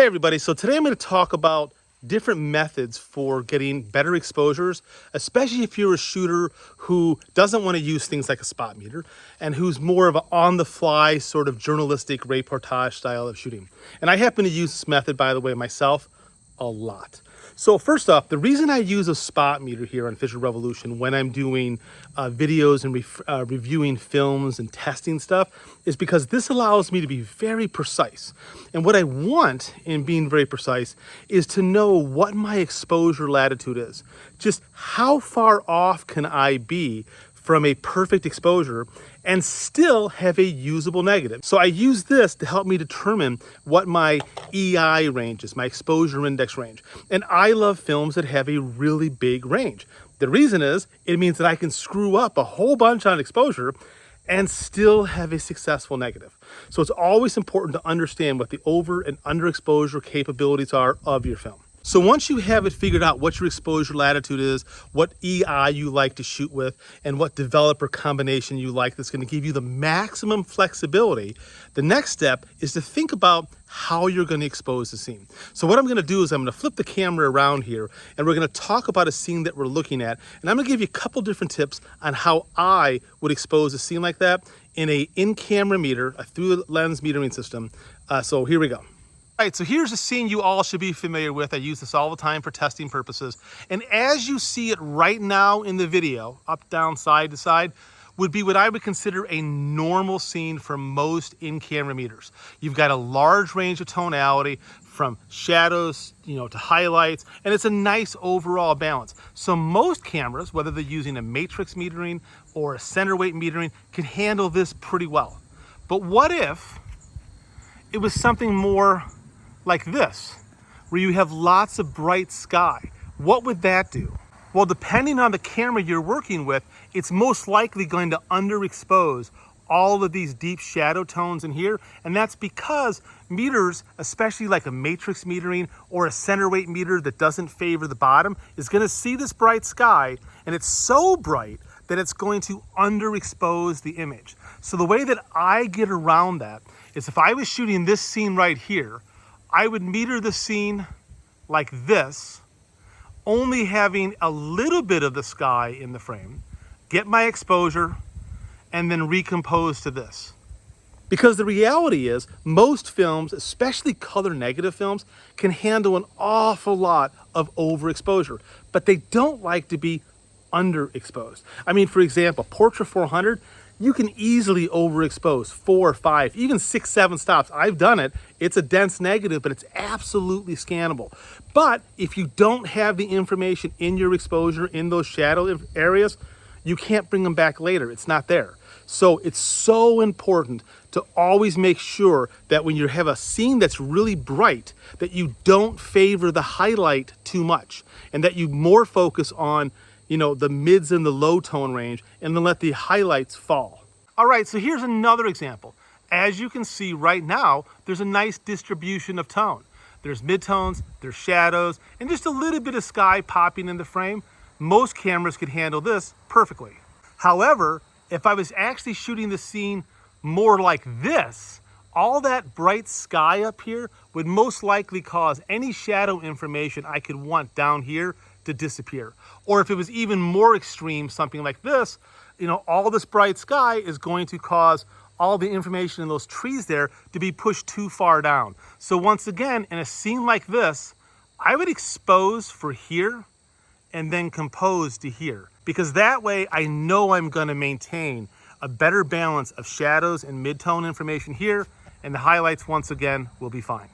Hey everybody, so today I'm going to talk about different methods for getting better exposures, especially if you're a shooter who doesn't want to use things like a spot meter and who's more of an on-the-fly sort of journalistic reportage style of shooting. And I happen to use this method, by the way, myself a lot. So first off, the reason I use a spot meter here on Visual Revolution when I'm doing videos and reviewing films and testing stuff is because this allows me to be very precise. And what I want in being very precise is to know what my exposure latitude is. Just how far off can I be from a perfect exposure and still have a usable negative. So I use this to help me determine what my EI range is, my exposure index range. And I love films that have a really big range. The reason is it means that I can screw up a whole bunch on exposure and still have a successful negative. So it's always important to understand what the over and underexposure capabilities are of your film. So once you have it figured out what your exposure latitude is, what EI you like to shoot with, and what developer combination you like that's going to give you the maximum flexibility, the next step is to think about how you're going to expose the scene. So what I'm going to do is I'm going to flip the camera around here and we're going to talk about a scene that we're looking at, and I'm going to give you a couple different tips on how I would expose a scene like that in a in-camera meter, a through lens metering system. So here we go. All right, so here's a scene you all should be familiar with. I use this all the time for testing purposes. And as you see it right now in the video, up, down, side to side, would be what I would consider a normal scene for most in-camera meters. You've got a large range of tonality from shadows, to highlights, and it's a nice overall balance. So most cameras, whether they're using a matrix metering or a center weight metering, can handle this pretty well. But what if it was something more like this, where you have lots of bright sky? What would that do? Well, depending on the camera you're working with, it's most likely going to underexpose all of these deep shadow tones in here, and that's because meters, especially like a matrix metering or a center weight meter that doesn't favor the bottom, is going to see this bright sky, and it's so bright that it's going to underexpose the image. So the way that I get around that is if I was shooting this scene right here, I would meter the scene like this, only having a little bit of the sky in the frame, get my exposure, and then recompose to this. Because the reality is, most films, especially color negative films, can handle an awful lot of overexposure, but they don't like to be underexposed. I mean, for example, Portra 400, you can easily overexpose 4, 5, even 6, 7 stops. I've done it. It's a dense negative, but it's absolutely scannable. But if you don't have the information in your exposure in those shadow areas, you can't bring them back later. It's not there. So it's so important to always make sure that when you have a scene that's really bright, that you don't favor the highlight too much, and that you more focus on the mids and the low tone range, and then let the highlights fall. All right, so here's another example. As you can see right now, there's a nice distribution of tone. There's midtones, there's shadows, and just a little bit of sky popping in the frame. Most cameras could handle this perfectly. However, if I was actually shooting the scene more like this, all that bright sky up here would most likely cause any shadow information I could want down here to disappear. Or if it was even more extreme, something like this, all this bright sky is going to cause all the information in those trees there to be pushed too far down. So once again, in a scene like this, I would expose for here and then compose to here, because that way I know I'm going to maintain a better balance of shadows and mid-tone information here, and the highlights once again will be fine.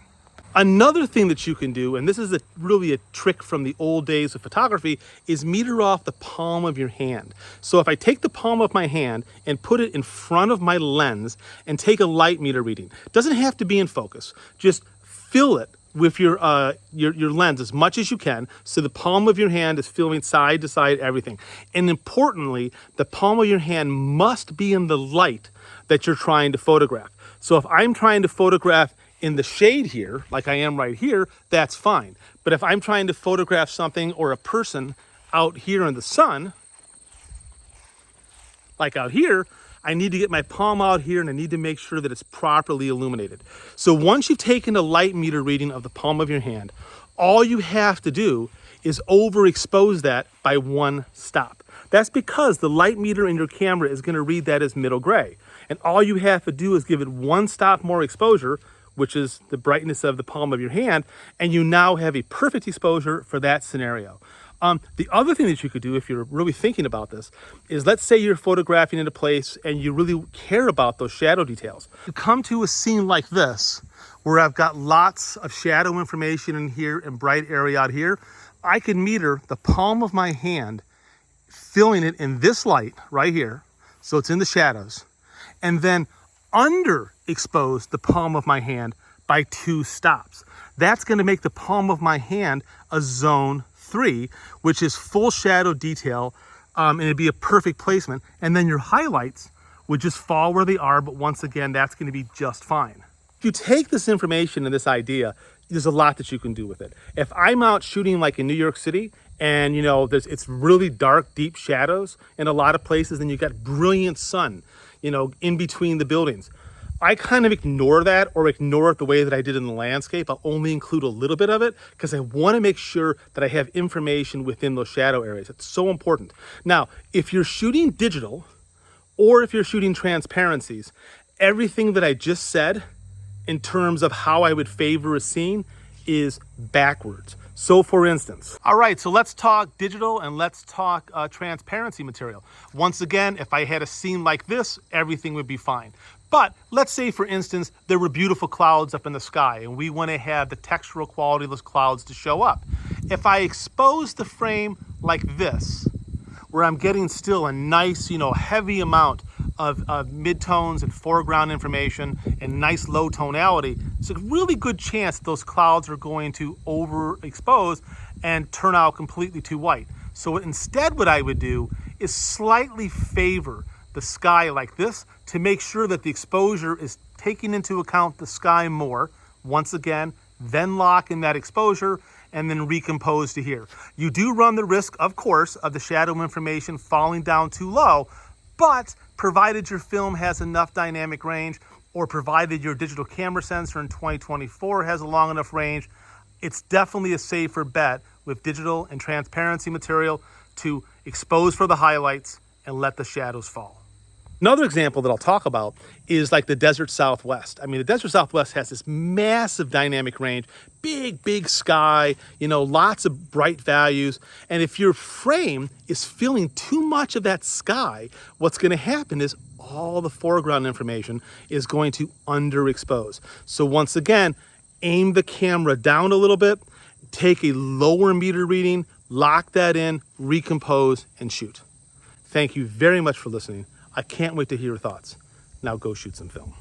Another thing that you can do, and this is really a trick from the old days of photography, is meter off the palm of your hand. So if I take the palm of my hand and put it in front of my lens and take a light meter reading, it doesn't have to be in focus. Just fill it with your lens as much as you can, so the palm of your hand is filling side to side everything. And importantly, the palm of your hand must be in the light that you're trying to photograph. So if I'm trying to photograph in the shade here, like I am right here, that's fine. But if I'm trying to photograph something or a person out here in the sun, like out here, I need to get my palm out here and I need to make sure that it's properly illuminated. So once you've taken a light meter reading of the palm of your hand, all you have to do is overexpose that by 1 stop. That's because the light meter in your camera is going to read that as middle gray. And all you have to do is give it 1 stop more exposure, which is the brightness of the palm of your hand, and you now have a perfect exposure for that scenario. The other thing that you could do if you're really thinking about this is, let's say you're photographing in a place and you really care about those shadow details. You come to a scene like this, where I've got lots of shadow information in here and bright area out here. I can meter the palm of my hand, filling it in this light right here, so it's in the shadows, and then underexpose the palm of my hand by 2 stops. That's going to make the palm of my hand a zone 3, which is full shadow detail, and it'd be a perfect placement. And then your highlights would just fall where they are, but once again, that's going to be just fine. If you take this information and this idea, there's a lot that you can do with it. If I'm out shooting like in New York City, and it's really dark, deep shadows in a lot of places, and you've got brilliant sun, in between the buildings, I kind of ignore that, or ignore it the way that I did in the landscape. I'll only include a little bit of it because I want to make sure that I have information within those shadow areas. It's so important. Now, if you're shooting digital or if you're shooting transparencies, everything that I just said in terms of how I would favor a scene is backwards. So for instance, all right, so let's talk digital and let's talk transparency material. Once again, if I had a scene like this, everything would be fine. But let's say, for instance, there were beautiful clouds up in the sky and we want to have the textural quality of those clouds to show up. If I expose the frame like this, where I'm getting still a nice, heavy amount of midtones and foreground information and nice low tonality, it's a really good chance that those clouds are going to overexpose and turn out completely too white. So instead, what I would do is slightly favor the sky like this to make sure that the exposure is taking into account the sky more. Once again, then lock in that exposure and then recompose to here. You do run the risk, of course, of the shadow information falling down too low, but provided your film has enough dynamic range, or provided your digital camera sensor in 2024 has a long enough range, it's definitely a safer bet with digital and transparency material to expose for the highlights and let the shadows fall. Another example that I'll talk about is like the desert Southwest. I mean, the desert Southwest has this massive dynamic range, big sky, lots of bright values. And if your frame is filling too much of that sky, what's going to happen is all the foreground information is going to underexpose. So once again, aim the camera down a little bit, take a lower meter reading, lock that in, recompose, and shoot. Thank you very much for listening. I can't wait to hear your thoughts. Now go shoot some film.